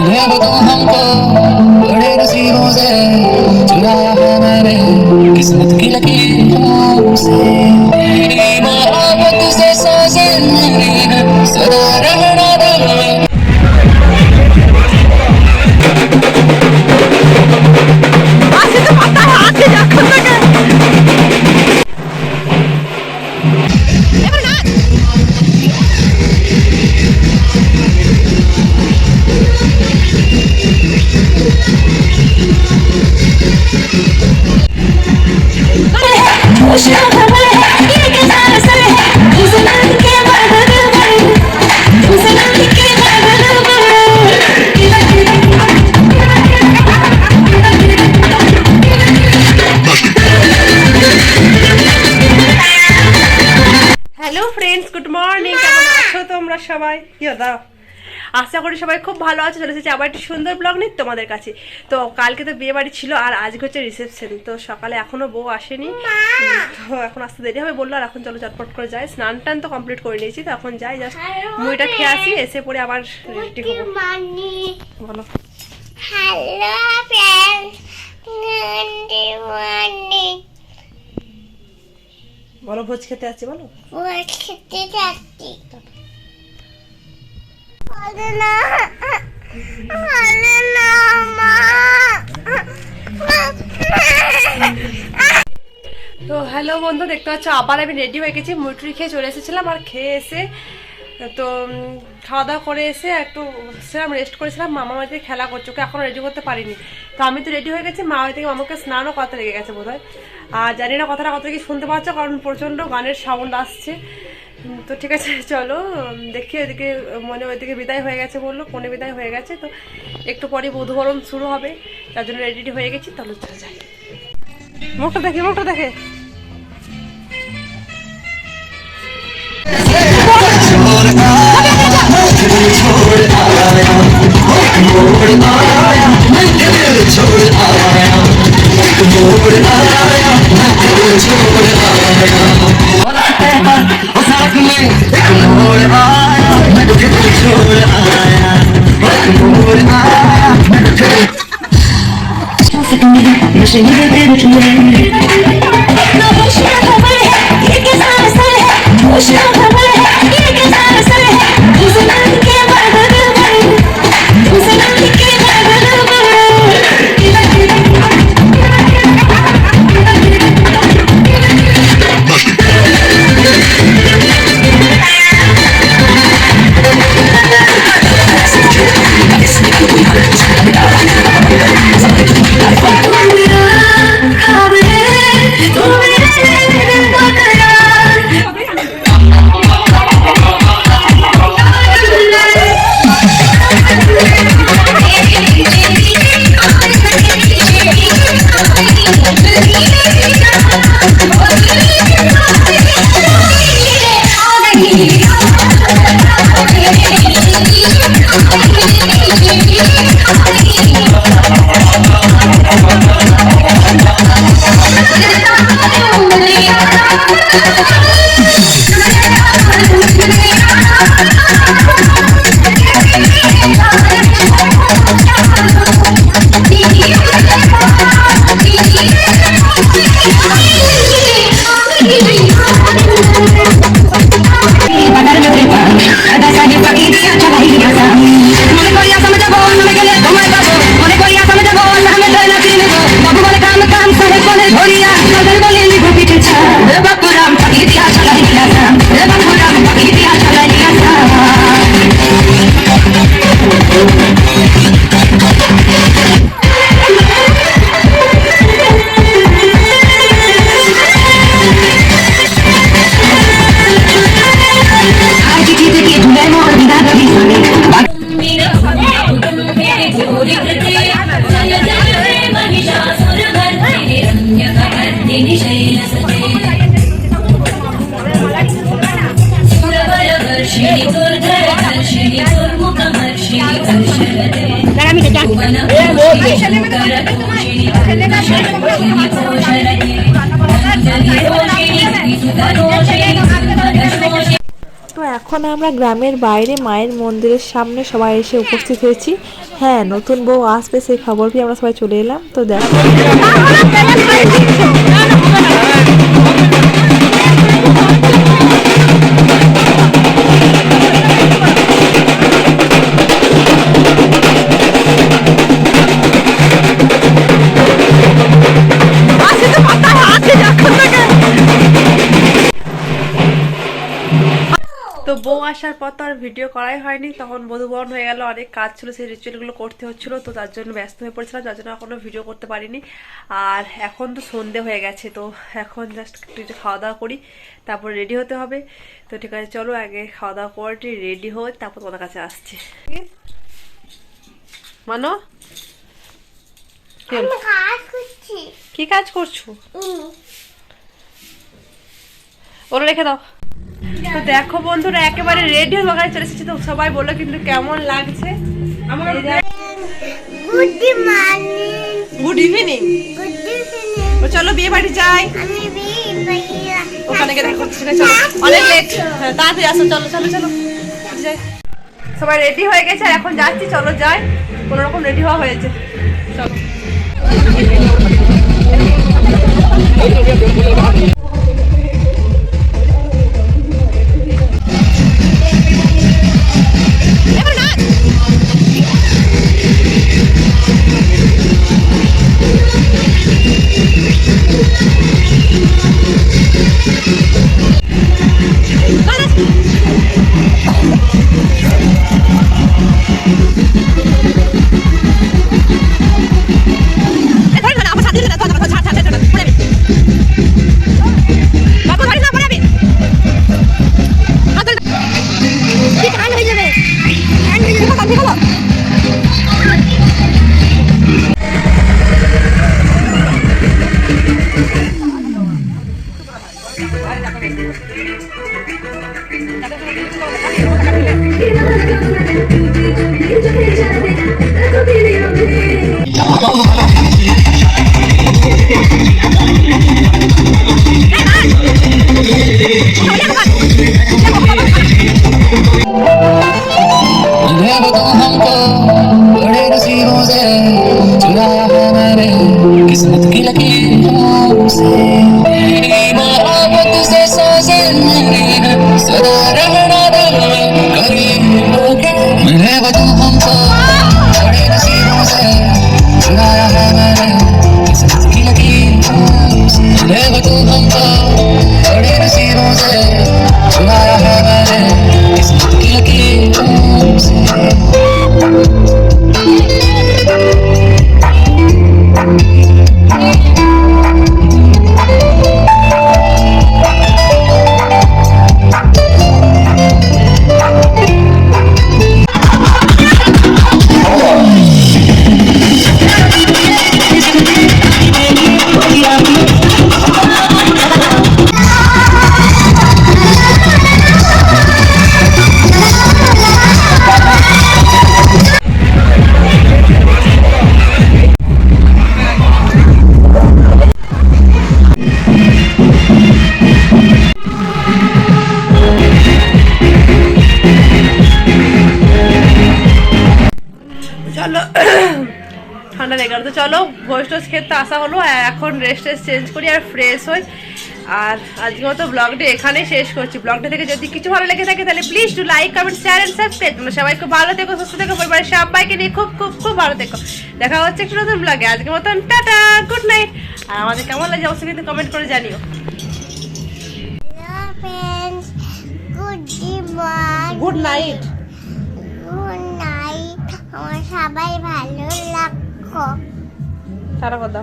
तूने वो तो हमको बड़े नसीबों से चुराया है मैंने किस्मत की लकीरों से तेरी मोहब्बत से सांसें मेरी है सदा रहना दिल में হ্যালো ফ্রেন্ডস, গুড মর্নিং। কেমন আছো তোমরা সবাই? কি দাও, আশা করি সবাই খুব ভালো আছে। চলে এসেছি আবার একটি সুন্দর ব্লগ নিয়ে তোমাদের কাছে। তো কালকে তো বিয়ে বাড়ি ছিল আর আজকে হচ্ছে রিসেপশন। তো সকালে এখনো বউ আসেনি, তো এখন আসতে দেরি হবে বললো। আর এখন চলো চটপট করে যাই, স্নান টান তো কমপ্লিট করে নিয়েছি। তো এখন যাই, জাস্ট মুড়িটা খেয়ে আসি, এসে পরে আবার রেডি হবো। বলো হ্যালো ফ্রেন্ডস, গুড মর্নিং। বলো ভোজ খেতে আসছি, বলো ভোজ খেতে যাচ্ছি। আরে না, আরে না মা। তো হ্যালো বন্ধু, দেখতে পাচ্ছ আবার আমি রেডি হয়ে গেছি। মুড়ি খেয়ে চলে এসেছিলাম, আর খেয়ে এসে তো খাওয়া দাওয়া করে এসে একটু সেরকম রেস্ট করেছিলাম। মামা বাড়িতে খেলা করছে, ওকে এখনও রেডি করতে পারিনি। তো আমি তো রেডি হয়ে গেছি, মা বাড়ি থেকে মামাকে স্নানও করতে লেগে গেছে বোধ হয়। আর জানি না কথাটা কত কি শুনতে পাচ্ছ, কারণ প্রচণ্ড গানের সাউন্ড আসছে। তো ঠিক আছে, চলো দেখি। ওইদিকে মনে ওইদিকে বিদায় হয়ে গেছে বললো, কোনে বিদায় হয়ে গেছে। তো একটু পরে বধূবরণ শুরু হবে, তার জন্য রেডি হয়ে গেছি। তাহলে চলে যাই। মুখটা দেখে, মুখটা দেখে। তো এখন আমরা গ্রামের বাইরে মায়ের মন্দিরের সামনে সবাই এসে উপস্থিত হয়েছি। হ্যাঁ, নতুন বউ আসবে সেই খবর পেয়ে আমরা সবাই চলে এলাম। তো দেখো তো বউ আসার পর তো আর ভিডিও করাই হয়নি, তখন বধূবরণ হয়ে গেল, অনেক কাজ ছিল, সেই রিচুয়ালগুলো করতে হচ্ছিল, তো তার জন্য ব্যস্ত হয়ে পড়েছিলাম, যার জন্য এখনো ভিডিও করতে পারিনি। আর এখন তো সন্ধে হয়ে গেছে, তো এখন জাস্ট একটু খাওয়া দাওয়া করি, তারপর রেডি হতে হবে। তো ঠিক আছে, চলো আগে খাওয়া দাওয়া করে রেডি হই, তারপর তোমাদের কাছে আসছি। মানো আমি কাজ করছি। কি কাজ করছো? ওরা রেখে দাও। তো দেখো বন্ধুরা, একেবারে রেডি হয়ে বাগানে চলে এসেছি। তো সবাই বললো কিন্তু কেমন লাগছে। Good morning. Good evening. Good evening. তো চলো বিয়ে বাড়ি যাই। আমি বিয়ে ওখানে গিয়ে দেখো, চলো অনেক লেট, তাড়াতাড়ি আসো, চলো চলো চলো যাই। সবাই রেডি হয়ে গেছে, আর এখন যাচ্ছি, চলো যাই। কোনো রকম রেডি হওয়া হয়েছে, চলো। देखो तुम हमको बड़े नसीबों से चुराया है मैंने किस्मत की लकीरों से मोहब्बत से साजन सदा रहना दिल में करीब होके देखो तुम हमको बड़े नसीबों से चुराया है मैंने किस्मत की लकीरों से देखो तुम हमको बड़े नसीबों से चुराया है मैंने किस्मत की लकीरों से চলো ঠান্ডা লেগে গেল। তো চলো ভোজ টোজ খেতে আসা হলো, এখন রেস্ট চেঞ্জ করি আর ফ্রেশ হই। আর আজকে মতো ব্লগটা এখানেই শেষ করছি। ব্লগটা থেকে যদি কিছু ভালো লেগে থাকে তাহলে please to like, comment, share and subscribe. তোমরা সবাই খুব ভালো থেকো, সুস্থ থেকো, পরিবারের সবাইকে নিয়ে খুব খুব খুব ভালো থেকো। দেখা হচ্ছে একটু নতুন ব্লগে। আজকের মতন টাটা, গুড নাইট। আর আমাদের কেমন লাগে অবশ্যই কিন্তু কমেন্ট করে জানিও। Friends, good morning. Good night. Good night. আমার সবাই ভালো লাগো। টাটা কথা।